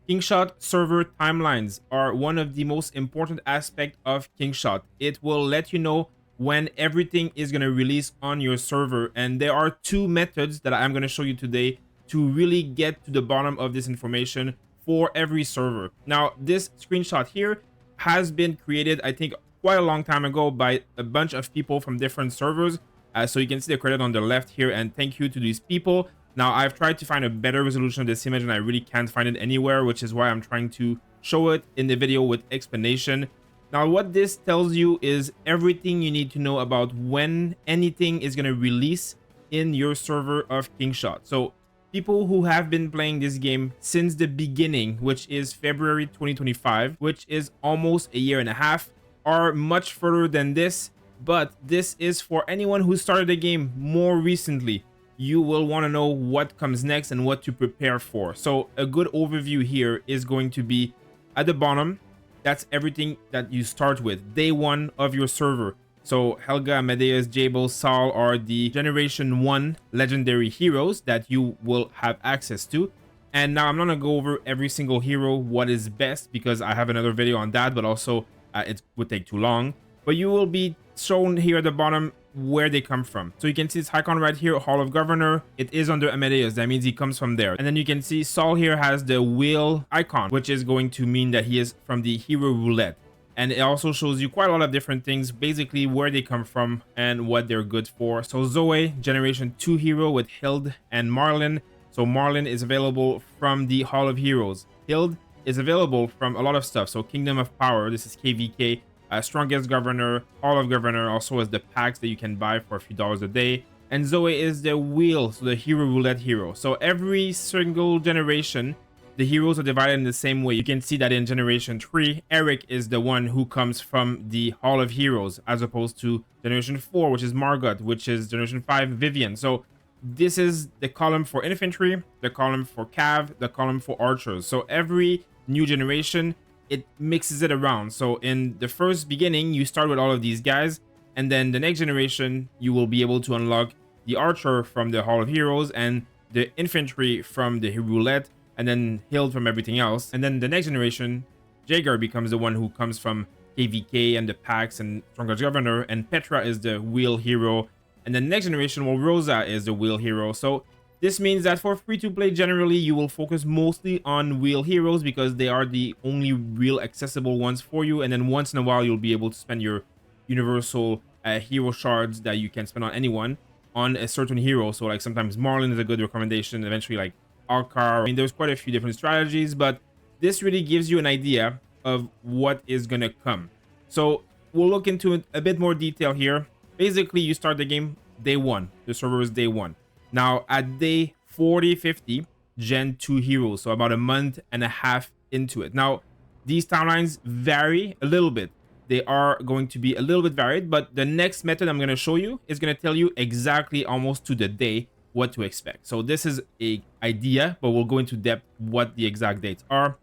Kingshot server timelines are one of the most important aspects of Kingshot. It will let you know when everything is going to release on your server, and there are two methods that I'm going to show you today to really get to the bottom of this information for every server. Now, this screenshot here has been created, I think, quite a long time ago by a bunch of people from different servers. So you can see the credit on the left here, and thank you to these people. Now, I've tried to find a better resolution of this image, and I really can't find it anywhere, which is why I'm trying to show it in the video with explanation. Now, what this tells you is everything you need to know about when anything is going to release in your server of Kingshot. So people who have been playing this game since the beginning, which is February 2025, which is almost a year and a half, are much further than this. But this is for anyone who started the game more recently. You will want to know what comes next and what to prepare for. So a good overview here is going to be at the bottom. That's everything that you start with, day one of your server. So Helga, Amadeus, Jabel, Saul are the Generation 1 legendary heroes that you will have access to. And now I'm not going to go over every single hero, what is best, because I have another video on that, but also it would take too long. But you will be shown here at the bottom where they come from. So you can see this icon right here, Hall of Governor. It is under Amadeus. That means he comes from there. And then you can see Saul here has the wheel icon, which is going to mean that he is from the hero roulette. And it also shows you quite a lot of different things, basically where they come from and what they're good for. So Zoe, Generation 2 hero with Hild and Marlin. So Marlin is available from the Hall of Heroes. Hild is available from a lot of stuff. So Kingdom of Power, this is KVK. Strongest Governor, Hall of Governor also has the packs that you can buy for a few dollars a day. And Zoe is the wheel, so the hero roulette hero. So every single generation, the heroes are divided in the same way. You can see that in Generation 3, Eric is the one who comes from the Hall of Heroes, as opposed to Generation 4, which is Margot, which is Generation 5, Vivian. So this is the column for infantry, the column for cav, the column for archers. So every new generation, it mixes it around. So in the first beginning, you start with all of these guys, and then the next generation, you will be able to unlock the archer from the Hall of Heroes and the infantry from the roulette, and then Hild from everything else. And then the next generation, Jaeger becomes the one who comes from KVK and the packs and Strongest Governor, and Petra is the wheel hero. And the next generation, well, Rosa is the wheel hero. So this means that for free-to-play, generally, you will focus mostly on wheel heroes because they are the only real accessible ones for you. And then once in a while, you'll be able to spend your universal hero shards that you can spend on anyone on a certain hero. So like sometimes Marlin is a good recommendation. Eventually like Alcar. I mean, there's quite a few different strategies, but this really gives you an idea of what is going to come. So we'll look into it a bit more detail here. Basically, you start the game day one. The server is day one. Now, at day 40, 50, Gen 2 heroes, so about a month and a half into it. Now, these timelines vary a little bit. They are going to be a little bit varied, but the next method I'm going to show you is going to tell you exactly almost to the day what to expect. So this is a idea, but we'll go into depth what the exact dates are.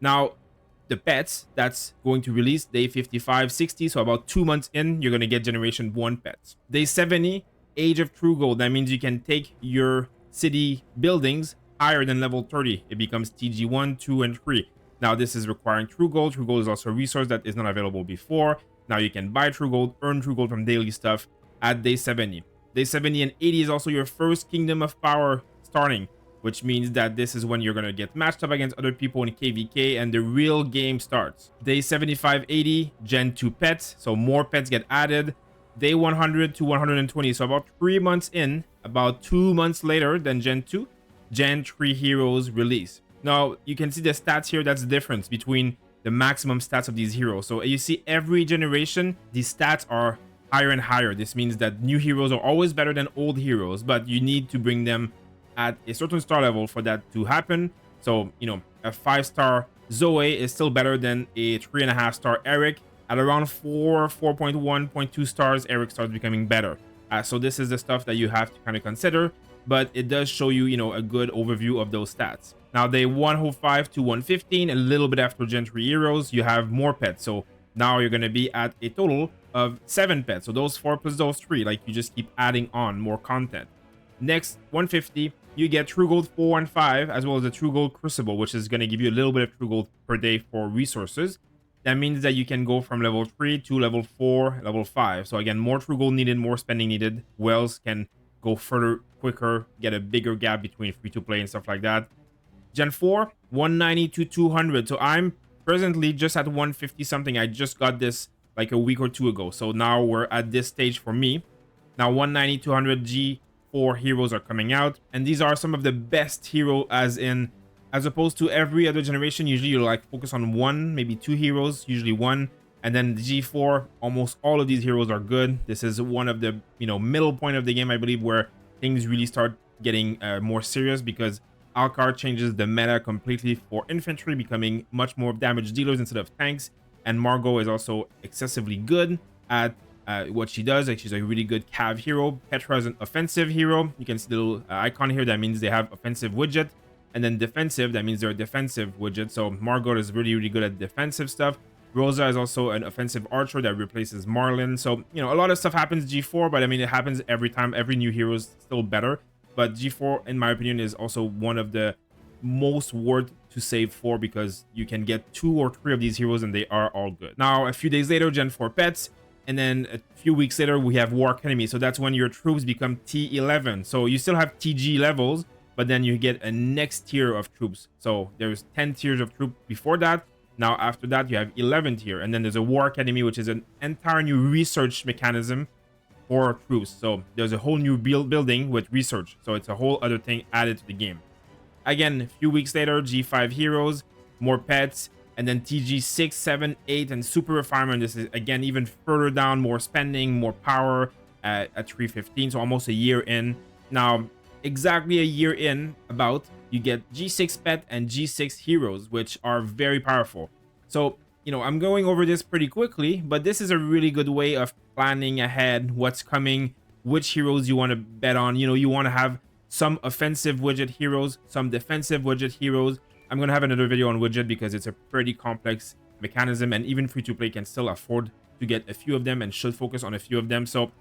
Now, the pets that's going to release day 55, 60, so about 2 months in, you're going to get Generation 1 pets. Day 70, Age of True Gold. That means you can take your city buildings higher than level 30. It becomes TG1, 2, and 3. Now, this is requiring True Gold. True Gold is also a resource that is not available before. Now, you can buy True Gold, earn True Gold from daily stuff at day 70. Day 70 and 80 is also your first Kingdom of Power starting, which means that this is when you're going to get matched up against other people in KVK and the real game starts. Day 75, 80, Gen 2 pets. So more pets get added. Day 100 to 120, so about 3 months in, about 2 months later than Gen 2, Gen 3 heroes release. Now, you can see the stats here. That's the difference between the maximum stats of these heroes. So you see every generation, these stats are higher and higher. This means that new heroes are always better than old heroes, but you need to bring them at a certain star level for that to happen. So, you know, a 5-star Zoe is still better than a 3.5-star Eric. At around 4.1, 0.2 stars, Eric starts becoming better. So this is the stuff that you have to kind of consider, but it does show you, you know, a good overview of those stats. Now, day 105 to 115, a little bit after Gen 3 heroes, you have more pets. So now you're going to be at a total of 7 pets. So those 4 plus those 3, like you just keep adding on more content. Next, 150, you get True Gold 4 and 5, as well as the True Gold Crucible, which is going to give you a little bit of True Gold per day for resources. That means that you can go from level 3 to level 4, level 5. So again, more True Gold needed, more spending needed. Wells can go further, quicker, get a bigger gap between free-to-play and stuff like that. Gen 4, 190 to 200. So I'm presently just at 150 something. I just got this like a week or two ago. So now we're at this stage for me. Now 190, 200 G4 heroes are coming out. And these are some of the best hero as opposed to every other generation. Usually you like focus on one, maybe two heroes, usually one. And then the G4, almost all of these heroes are good. This is one of the, middle point of the game, I believe, where things really start getting more serious, because Alcar changes the meta completely for infantry, becoming much more damage dealers instead of tanks. And Margot is also excessively good at what she does. Like, she's a really good cav hero. Petra is an offensive hero. You can see the little icon here. That means they have offensive widget. And then defensive, that means they're a defensive widget. So Margot is really, really good at defensive stuff. Rosa is also an offensive archer that replaces Marlin. So, a lot of stuff happens G4, but I mean, it happens every time. Every new hero is still better. But G4, in my opinion, is also one of the most worth to save for, because you can get 2 or 3 of these heroes and they are all good. Now, a few days later, Gen 4 pets. And then a few weeks later, we have War Academy. So that's when your troops become T11. So you still have TG levels, but then you get a next tier of troops. So there's 10 tiers of troops before that. Now, after that, you have 11 tier. And then there's a War Academy, which is an entire new research mechanism for troops. So there's a whole new building with research. So it's a whole other thing added to the game. Again, a few weeks later, G5 heroes, more pets, and then TG 6, 7, 8, and super refinement. This is, again, even further down, more spending, more power at 315. So almost a year in. Now, exactly a year in, you get G6 pet and G6 heroes, which are very powerful. So, I'm going over this pretty quickly, but this is a really good way of planning ahead what's coming, which heroes you want to bet on. You want to have some offensive widget heroes, some defensive widget heroes. I'm going to have another video on widget because it's a pretty complex mechanism, and even free-to-play can still afford to get a few of them and should focus on a few of them. So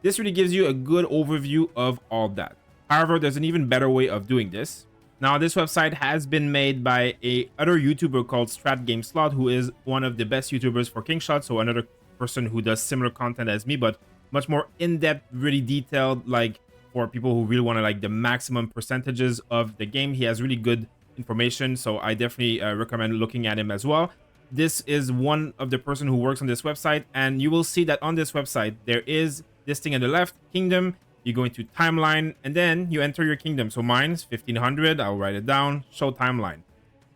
this really gives you a good overview of all that. However, there's an even better way of doing this. Now, this website has been made by a other YouTuber called Strat Game Slot, who is one of the best YouTubers for Kingshot. So another person who does similar content as me, but much more in-depth, really detailed, like for people who really want to like the maximum percentages of the game. He has really good information, so I definitely recommend looking at him as well. This is one of the person who works on this website, and you will see that on this website, there is this thing on the left, Kingdom. You go into timeline, and then you enter your kingdom. So mine's 1500. I'll write it down. Show timeline.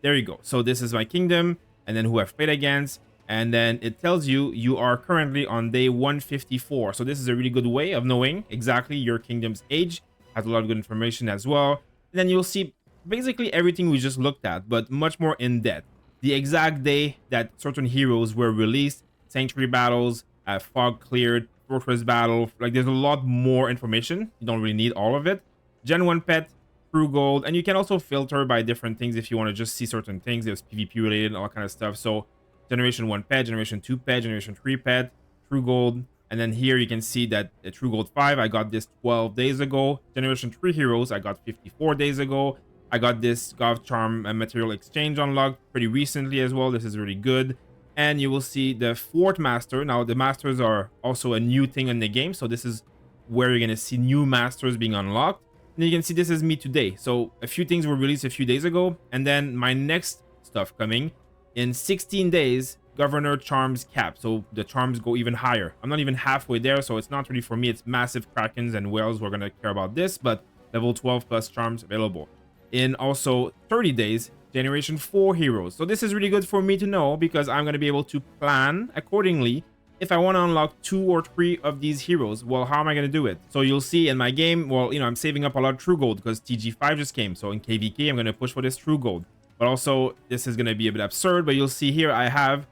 There you go. So this is my kingdom, and then who I've played against. And then it tells you you are currently on day 154. So this is a really good way of knowing exactly your kingdom's age. Has a lot of good information as well. And then you'll see basically everything we just looked at, but much more in depth. The exact day that certain heroes were released, sanctuary battles, fog cleared, fortress battle. Like, there's a lot more information. You don't really need all of it. Gen 1 pet, true gold, and you can also filter by different things if you want to just see certain things. There's PvP related and all kind of stuff. So generation 1 pet, generation 2 pet, generation 3 pet, true gold. And then here you can see that the true gold 5, I got this 12 days ago. Generation 3 heroes, I got 54 days ago. I got this Gov Charm material exchange unlocked pretty recently as well. This is really good. And you will see the Fort Master. Now, the Masters are also a new thing in the game. So this is where you're going to see new Masters being unlocked. And you can see this is me today. So a few things were released a few days ago. And then my next stuff coming in 16 days, Governor Charms cap. So the charms go even higher. I'm not even halfway there. So it's not really for me. It's massive Krakens and whales. We're going to care about this. But level 12 plus charms available. In also 30 days, Generation 4 heroes. So this is really good for me to know, because I'm going to be able to plan accordingly. If I want to unlock 2 or 3 of these heroes, well, how am I going to do it? So you'll see in my game, well, I'm saving up a lot of true gold because TG5 just came. So in KVK, I'm going to push for this true gold. But also, this is going to be a bit absurd, but you'll see here I have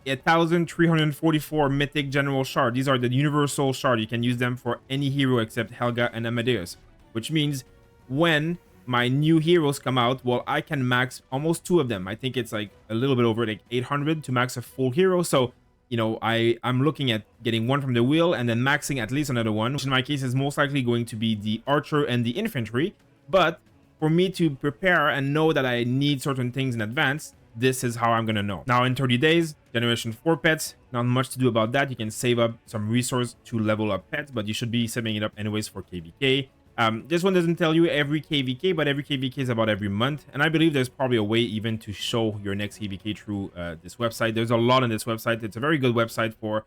1,344 mythic general shard. These are the universal shard. You can use them for any hero except Helga and Amadeus, which means when my new heroes come out, well, I can max almost 2 of them. I think it's like a little bit over like 800 to max a full hero. So, I'm looking at getting 1 from the wheel and then maxing at least another one, which in my case is most likely going to be the archer and the infantry. But for me to prepare and know that I need certain things in advance, this is how I'm gonna know. Now in 30 days, generation 4 pets, not much to do about that. You can save up some resource to level up pets, but you should be saving it up anyways for KVK. This one doesn't tell you every KVK, but every KVK is about every month. And I believe there's probably a way even to show your next KVK through this website. There's a lot on this website. It's a very good website for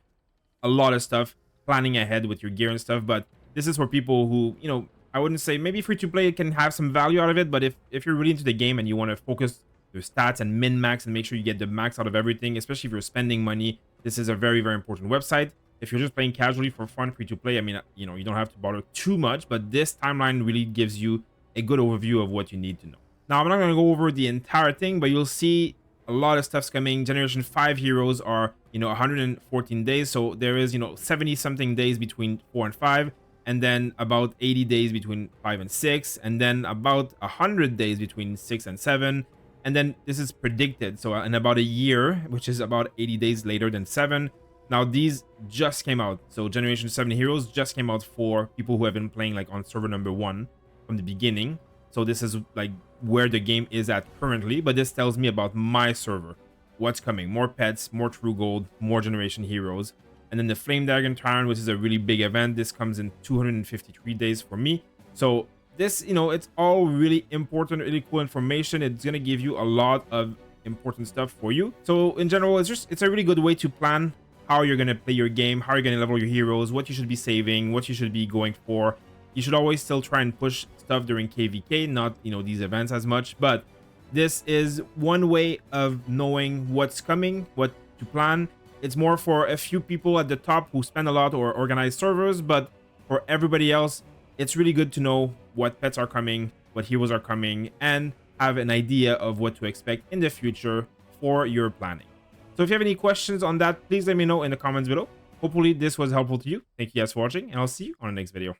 a lot of stuff, planning ahead with your gear and stuff. But this is for people who, you know, I wouldn't say maybe free to play can have some value out of it. But if you're really into the game and you want to focus your stats and min max and make sure you get the max out of everything, especially if you're spending money, this is a very, very important website. If you're just playing casually for fun, free to play, I mean, you know, you don't have to bother too much, but this timeline really gives you a good overview of what you need to know. Now, I'm not going to go over the entire thing, but you'll see a lot of stuff's coming. Generation 5 heroes are, you know, 114 days. So there is, you know, 70 something days between 4 and 5, and then about 80 days between 5 and 6, and then about 100 days between 6 and 7. And then this is predicted. So in about a year, which is about 80 days later than 7. Now, these just came out. So Generation 7 Heroes just came out for people who have been playing like on server number 1 from the beginning. So this is like where the game is at currently. But this tells me about my server. What's coming. More pets, more True Gold, more Generation Heroes. And then the Flame Dragon Tyrant, which is a really big event. This comes in 253 days for me. So this, you know, it's all really important, really cool information. It's going to give you a lot of important stuff for you. So in general, it's a really good way to plan how you're going to play your game, how you're going to level your heroes, what you should be saving, what you should be going for. You should always still try and push stuff during KVK, not, you know, these events as much. But this is one way of knowing what's coming, what to plan. It's more for a few people at the top who spend a lot or organize servers, but for everybody else, it's really good to know what pets are coming, what heroes are coming, and have an idea of what to expect in the future for your planning. So if you have any questions on that, please let me know in the comments below. Hopefully this was helpful to you. Thank you guys for watching, and I'll see you on the next video.